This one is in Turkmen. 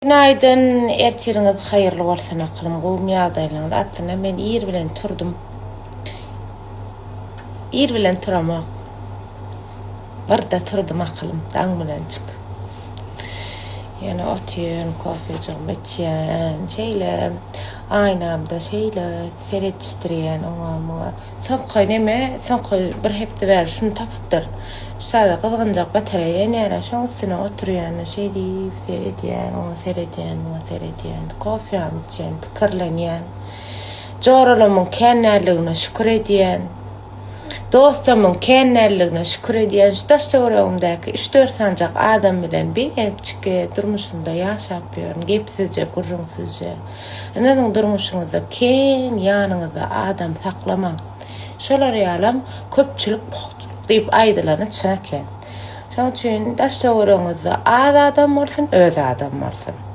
Günaydın, ertiriniz hayırlı bolsun aklım. Gowum ýagdaýlaryňda atsyna men ýer bilen turdum. Ýer bilen turamak. Birde turdum aklym, daň bilen çyk. Ýani otýan, kofejim içýän, şeýle aýnamda şeýle seretişdirýän oňa. Soňky neme? Soňky bir hepde bäri şunu tapypdyr. Şada gyzgynjak batareýa näre şoň üstüne oturýan, şeý diýip seredýän, oňa seredýän, oňa seredýän, kofeýam içýän, pikirlenýän. Joralamyň känälligine şükür edýän. Dostumyň känälligine şükür edýän. Şu daşdagoragymdaky 3-4 sancak adam bilen bir gelip çykyp durmuşynda ýaşap ýörün, gepsizje, gurrunsyzje. Anaň durmuşyňyzda kän ýanyňyzda adam saklamaň. Şolar ýalam köpçülik diýip aýdylany çynaken. Şoň üçin daşdagoragymyzda az adam bolsun, öz adam bolsun.